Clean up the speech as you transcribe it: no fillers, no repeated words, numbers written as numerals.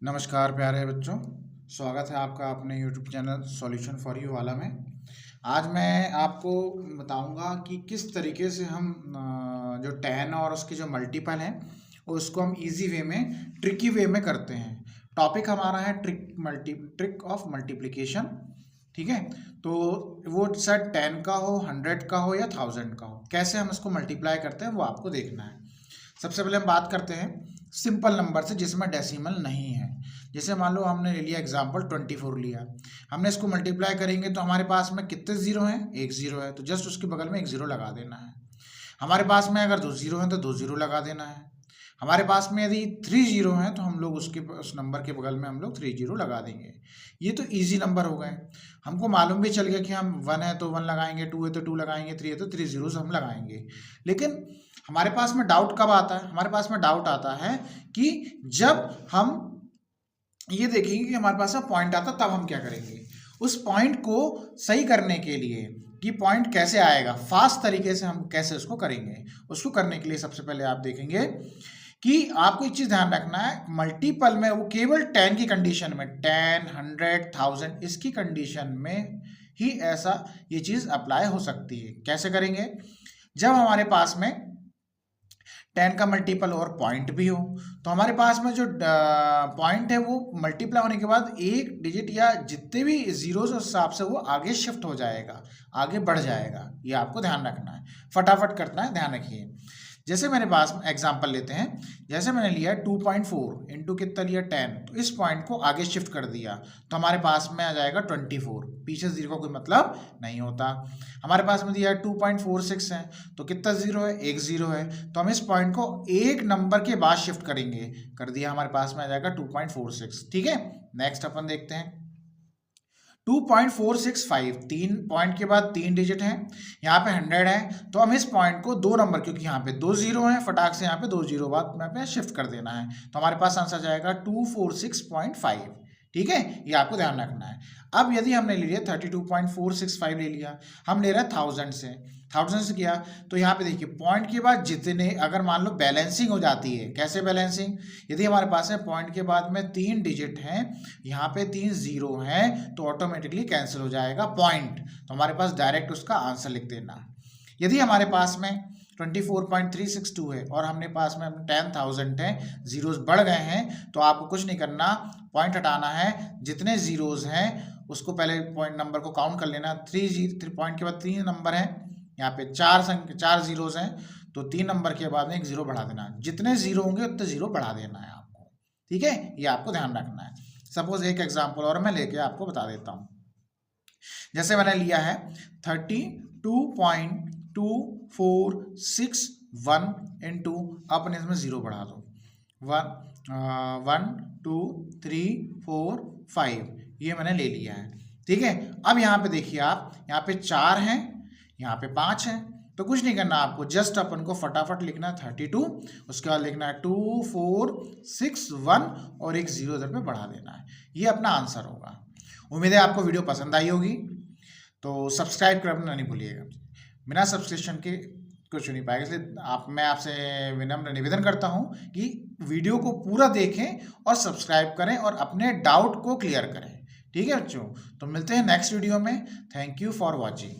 नमस्कार प्यारे बच्चों, स्वागत है आपका अपने YouTube channel solution for you वाला में। आज मैं आपको बताऊंगा कि किस तरीके से हम जो tan और उसके जो मल्टीपल हैं उसको हम इजी वे में, ट्रिकी वे में करते हैं। टॉपिक हमारा है ट्रिक ऑफ मल्टीप्लिकेशन। ठीक है, तो वो शायद 10 का हो, 100 का हो या 1000 का हो, कैसे हम इसको मल्टीप्लाई करते हैं वो आपको देखना है। सबसे पहले हम बात करते हैं सिंपल नंबर से जिसमें डेसिमल नहीं है। जैसे मान लो हमने ले लिया एग्जांपल 24 लिया, हमने इसको मल्टीप्लाई करेंगे तो हमारे पास में कितने जीरो हैं? एक जीरो है, तो जस्ट उसके बगल में एक जीरो लगा देना है। हमारे पास में अगर 2 जीरो हैं तो 2 जीरो लगा देना है। हमारे पास में यदि 3 जीरो हैं तो हम लोग उस नंबर के बगल में हम लोग 3 जीरो लगा देंगे। ये तो इजी नंबर हो गए। हमको मालूम भी चल गया कि हम 1 है तो 1 लगाएंगे, 2 है तो 2 लगाएंगे, 3 है तो 3 जीरोस हम लगाएंगे। लेकिन हमारे पास में डाउट कब आता है? हमारे पास में डाउट आता है कि जब हम ये देखेंगे कि हमारे पास में पॉइंट आता तब हम क्या करेंगे। उस पॉइंट को सही करने के लिए कि पॉइंट कैसे आएगा, फास्ट तरीके से हम कैसे उसको करेंगे, उसको करने के लिए सबसे पहले आप देखेंगे कि आपको एक चीज ध्यान रखना है। मल्टीपल में वो केवल 10 की कंडीशन में, 10, 100, 1000 इसकी कंडीशन में ही ऐसा ये चीज अप्लाई हो सकती है। कैसे करेंगे? जब हमारे पास में 10 का मल्टीपल और पॉइंट भी हो तो हमारे पास में जो पॉइंट है वो मल्टीप्लाई होने के बाद एक डिजिट या जितने भी जीरोस उस हिसाब से वो आगे शिफ्ट हो जाएगा, आगे बढ़ जाएगा। ये आपको ध्यान रखना है, फटाफट करना है, ध्यान रखिए। जैसे मेरे पास एग्जांपल लेते हैं, जैसे मैंने लिया 2.4 इंटू कितना लिया 10, तो इस पॉइंट को आगे शिफ्ट कर दिया तो हमारे पास में आ जाएगा 24। पीछे जीरो का कोई मतलब नहीं होता। हमारे पास में दिया है 2.46 है तो कितना जीरो है? एक जीरो है, तो हम इस पॉइंट को एक नंबर के बाद शिफ्ट करेंगे, कर दिया, हमारे पास में आ जाएगा 2.46। ठीक है, नेक्स्ट अपन देखते हैं 2.465, 3 पॉइंट के बाद 3 डिजिट हैं, यहाँ पे 100 है तो हम इस पॉइंट को दो नंबर, क्योंकि यहाँ पे 2 जीरो हैं, फटाक से यहाँ पे 2 जीरो बाद में पे शिफ्ट कर देना है, तो हमारे पास आंसर जाएगा 246.5। ठीक है, ये आपको ध्यान रखना है। अब यदि हमने ले लिया 32.465 ले लिया, हम ले रहे हैं 1000 से किया तो यहाँ पे देखिए पॉइंट के बाद जितने, अगर मान लो बैलेंसिंग हो जाती है, कैसे बैलेंसिंग? यदि हमारे पास में पॉइंट के बाद में 3 डिजिट हैं, यहाँ पे 3 जीरो हैं, तो ऑटोमेटिकली कैंसिल हो जाएगा पॉइंट, तो हमारे पास डायरेक्ट उसका आंसर लिख देना। यदि हमारे पास में 24.362 है और हमने पास में 10,000 है, जीरोस बढ़ गए हैं, तो आपको कुछ नहीं करना, पॉइंट हटाना है, जितने जीरोस हैं उसको पहले पॉइंट नंबर को काउंट कर लेना। 3 पॉइंट के बाद 3 नंबर हैं, यहाँ पे 4 जीरोस हैं, तो 3 नंबर के बाद में एक जीरो बढ़ा देना, जितने जीरो होंगे उतने जीरो बढ़ा देना है आपको। ठीक है, ये आपको ध्यान रखना है। सपोज एक एग्जांपल और मैं लेके आपको बता देता हूँ। जैसे मैंने लिया है 32.2461 इंटू, अपन इसमें जीरो बढ़ा दो, 1 2 3 4 5, ये मैंने ले लिया है। ठीक है, अब यहाँ पे देखिए आप, यहाँ पे 4 हैं, यहाँ पे 5 हैं, तो कुछ नहीं करना आपको, जस्ट अपन को फटाफट लिखना है 32, उसके बाद लिखना है 2461 और एक जीरो इधर पे बढ़ा देना है। ये अपना आंसर होगा। उम्मीद है आपको वीडियो पसंद आई होगी, तो सब्सक्राइब करना नहीं भूलिएगा। बिना सब्सक्रिप्शन के कुछ नहीं पाएगा, इसलिए मैं आपसे विनम्र निवेदन करता हूं कि वीडियो को पूरा देखें और सब्सक्राइब करें और अपने डाउट को क्लियर करें। ठीक है बच्चों, तो मिलते हैं नेक्स्ट वीडियो में। Thank you for watching.